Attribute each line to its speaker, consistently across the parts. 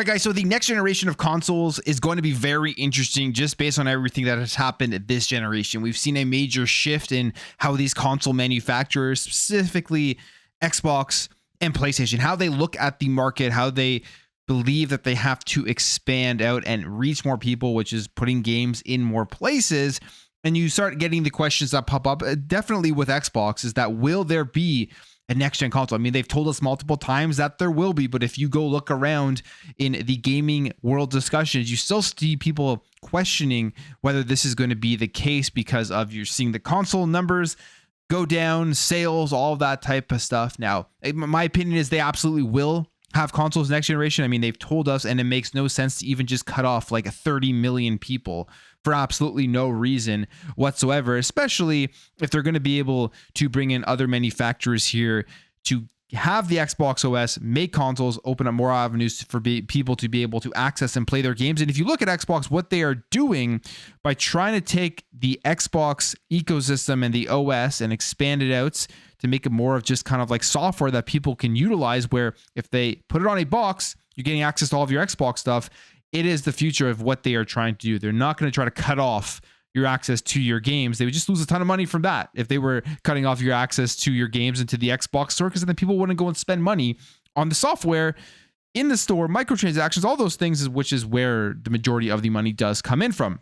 Speaker 1: right, guys, so the next generation of consoles is going to be very interesting just based on everything that has happened this generation. We've seen a major shift in how these console manufacturers, specifically Xbox and PlayStation, how they look at the market, how they believe that they have to expand out and reach more people, which is putting games in more places. And you start getting the questions that pop up, definitely with Xbox, is that will there be a next-gen console? I mean, they've told us multiple times that there will be, but if you go look around in the gaming world discussions, you still see people questioning whether this is going to be the case because of you're seeing the console numbers go down, sales, all of that type of stuff. Now, my opinion is they absolutely will have consoles next generation. I mean, they've told us, and it makes no sense to even just cut off like 30 million people for absolutely no reason whatsoever, especially if they're going to be able to bring in other manufacturers here to have the Xbox OS, make consoles, open up more avenues for people to be able to access and play their games. And if you look at Xbox, what they are doing by trying to take the Xbox ecosystem and the OS and expand it out to make it more of just kind of like software that people can utilize, where if they put it on a box, you're getting access to all of your Xbox stuff. It is the future of what they are trying to do. They're not going to try to cut off your access to your games. They would just lose a ton of money from that if they were cutting off your access to your games into the Xbox store, because then people wouldn't go and spend money on the software in the store, microtransactions, all those things, which is where the majority of the money does come in from.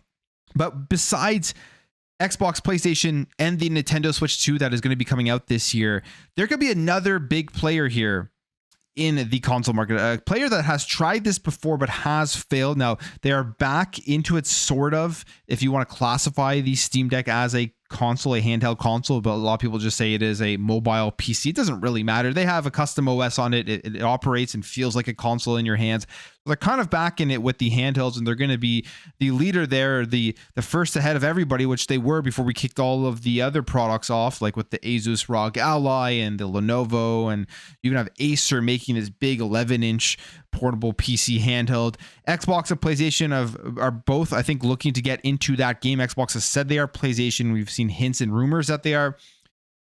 Speaker 1: But besides Xbox, PlayStation, and the Nintendo Switch 2 that is going to be coming out this year, there could be another big player here in the console market, a player that has tried this before but has failed. Now they are back into it, sort of, if you want to classify the Steam Deck as a console, a handheld console, but a lot of people just say it is a mobile PC. It doesn't really matter. They have a custom OS on it. It operates and feels like a console in your hands. They're kind of back in it with the handhelds, and they're going to be the leader there, the first ahead of everybody, which they were before we kicked all of the other products off, like with the Asus ROG Ally and the Lenovo, and you even have Acer making this big 11-inch portable PC handheld. Xbox and PlayStation are both, I think, looking to get into that game. Xbox has said they are. PlayStation, we've seen hints and rumors that they are.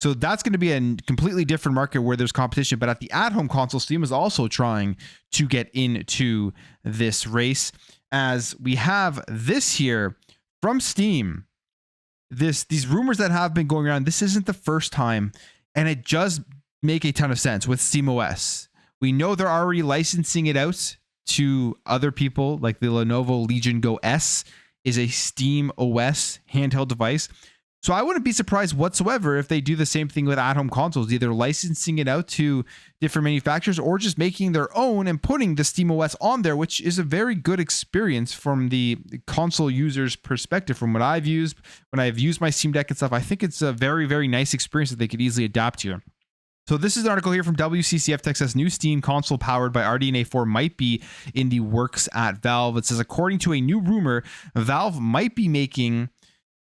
Speaker 1: So that's going to be a completely different market where there's competition. But at the at-home console, Steam is also trying to get into this race, as we have this here from Steam. These rumors that have been going around, this isn't the first time, and it does make a ton of sense with SteamOS. We know they're already licensing it out to other people, like the Lenovo Legion Go S is a Steam OS handheld device. So I wouldn't be surprised whatsoever if they do the same thing with at-home consoles, either licensing it out to different manufacturers or just making their own and putting the SteamOS on there, which is a very good experience from the console user's perspective. From what I've used, when I've used my Steam Deck and stuff, I think it's a very, very nice experience that they could easily adapt to. So this is an article here from WCCF Texas. New Steam console powered by RDNA 4 might be in the works at Valve. It says, according to a new rumor, Valve might be making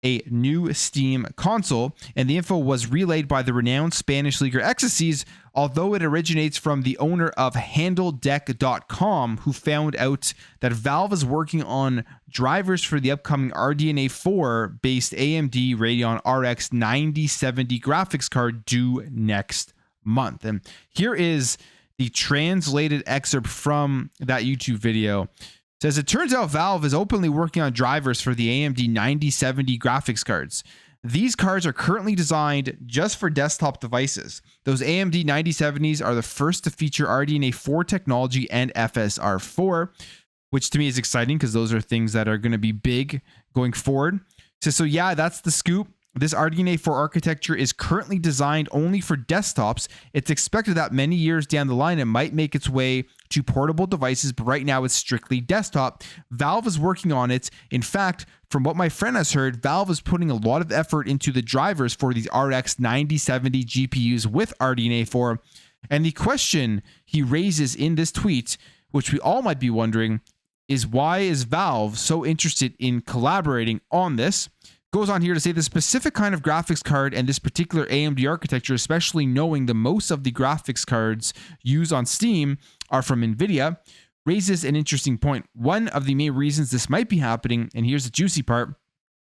Speaker 1: a new Steam console, and the info was relayed by the renowned Spanish leaguer Exacies, although it originates from the owner of HandleDeck.com, who found out that Valve is working on drivers for the upcoming RDNA 4 based AMD Radeon RX 9070 graphics card due next month. And here is the translated excerpt from that YouTube video. Says, it turns out Valve is openly working on drivers for the AMD 9070 graphics cards. These cards are currently designed just for desktop devices. Those AMD 9070s are the first to feature RDNA 4 technology and FSR 4, which to me is exciting because those are things that are going to be big going forward. So yeah, that's the scoop. This RDNA 4 architecture is currently designed only for desktops. It's expected that many years down the line, it might make its way to portable devices, but right now it's strictly desktop. Valve is working on it. In fact, from what my friend has heard, Valve is putting a lot of effort into the drivers for these RX 9070 GPUs with RDNA 4. And the question he raises in this tweet, which we all might be wondering, is why is Valve so interested in collaborating on this? Goes on here to say the specific kind of graphics card and this particular AMD architecture, especially knowing the most of the graphics cards used on Steam are from NVIDIA, raises an interesting point. One of the main reasons this might be happening, and here's the juicy part,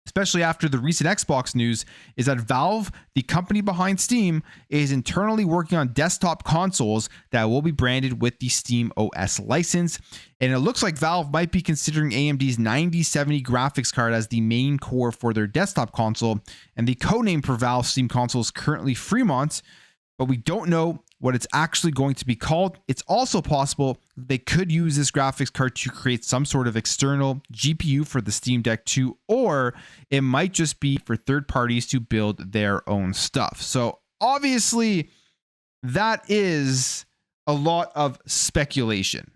Speaker 1: especially after the recent Xbox news, is that Valve, the company behind Steam, is internally working on desktop consoles that will be branded with the Steam OS license. And it looks like Valve might be considering AMD's 9070 graphics card as the main core for their desktop console. And the codename for Valve Steam console is currently Fremont, but we don't know what it's actually going to be called. It's also possible they could use this graphics card to create some sort of external GPU for the Steam Deck 2, or it might just be for third parties to build their own stuff. So obviously that is a lot of speculation,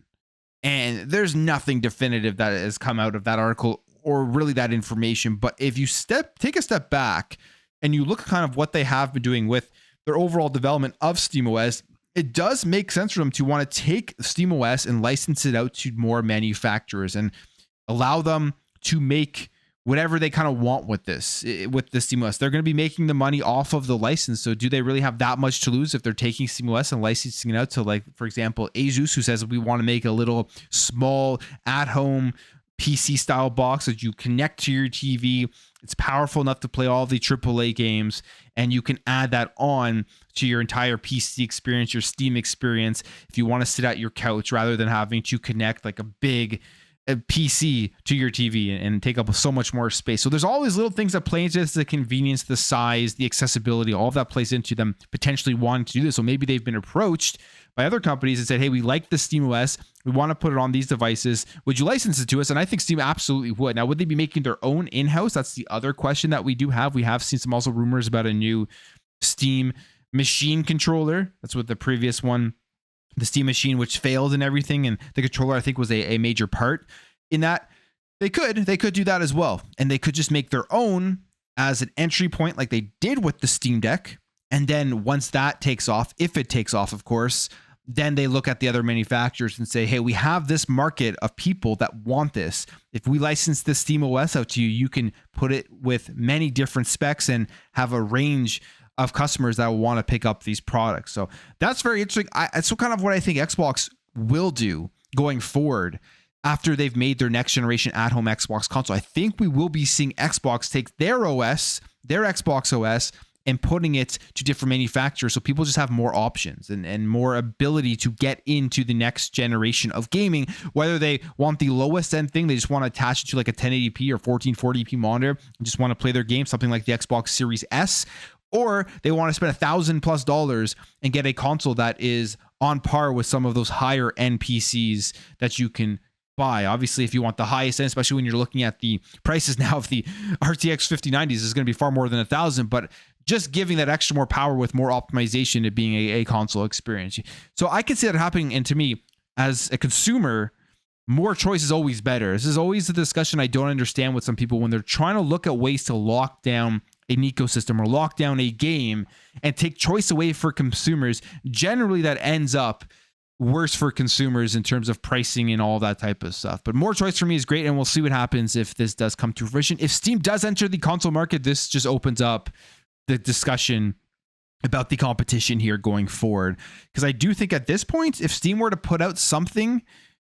Speaker 1: and there's nothing definitive that has come out of that article or really that information. But if you take a step back and you look kind of what they have been doing with their overall development of SteamOS, it does make sense for them to want to take SteamOS and license it out to more manufacturers and allow them to make whatever they kind of want with this, with the SteamOS. They're going to be making the money off of the license. So do they really have that much to lose if they're taking SteamOS and licensing it out to, like, for example, Asus, who says we want to make a little small at-home PC style box that you connect to your TV. It's powerful enough to play all the AAA games, and you can add that on to your entire PC experience, your Steam experience, if you want to sit at your couch rather than having to connect like a big PC to your TV and take up so much more space. So there's all these little things that play into this: the convenience, the size, the accessibility, all of that plays into them potentially wanting to do this. So maybe they've been approached by other companies and said, hey, we like the SteamOS, we want to put it on these devices, would you license it to us? And I think Steam absolutely would. Now, would they be making their own in-house? That's the other question that we do have. We have seen some also rumors about a new Steam machine controller. That's what the previous one, the Steam machine, which failed and everything, and the controller I think was a major part in that. They could do that as well, and they could just make their own as an entry point like they did with the Steam Deck. And then once that takes off, if it takes off, of course, then they look at the other manufacturers and say, hey, we have this market of people that want this. If we license this SteamOS out to you, you can put it with many different specs and have a range of customers that will want to pick up these products. So that's very interesting. That's kind of what I think Xbox will do going forward after they've made their next generation at-home Xbox console. I think we will be seeing Xbox take their OS, their Xbox OS, and putting it to different manufacturers, so people just have more options and more ability to get into the next generation of gaming. Whether they want the lowest end thing, they just want to attach it to like a 1080p or 1440p monitor and just want to play their game, something like the Xbox Series S, or they want to spend $1,000+ and get a console that is on par with some of those higher end PCs that you can buy. Obviously, if you want the highest end, especially when you're looking at the prices now of the RTX 5090s, is going to be far more than $1,000, but just giving that extra more power with more optimization to being a console experience. So I can see that happening. And to me, as a consumer, more choice is always better. This is always a discussion I don't understand with some people when they're trying to look at ways to lock down an ecosystem or lock down a game and take choice away for consumers. Generally, that ends up worse for consumers in terms of pricing and all that type of stuff. But more choice for me is great, and we'll see what happens if this does come to fruition. If Steam does enter the console market, this just opens up the discussion about the competition here going forward. Because I do think at this point, if Steam were to put out something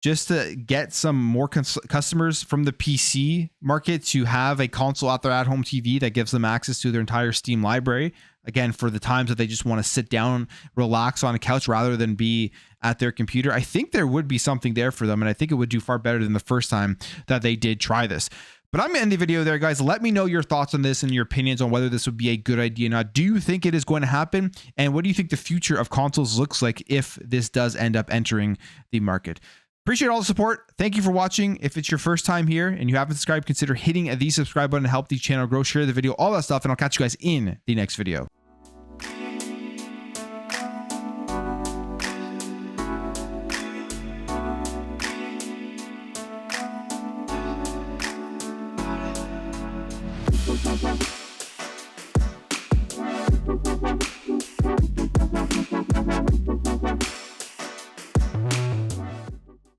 Speaker 1: just to get some more customers from the PC market to have a console at their at-home TV that gives them access to their entire Steam library, again, for the times that they just want to sit down, relax on a couch rather than be at their computer, I think there would be something there for them. And I think it would do far better than the first time that they did try this. But I'm going to end the video there, guys. Let me know your thoughts on this and your opinions on whether this would be a good idea or not. Do you think it is going to happen? And what do you think the future of consoles looks like if this does end up entering the market? Appreciate all the support. Thank you for watching. If it's your first time here and you haven't subscribed, consider hitting the subscribe button to help the channel grow. Share the video, all that stuff, and I'll catch you guys in the next video. Bye.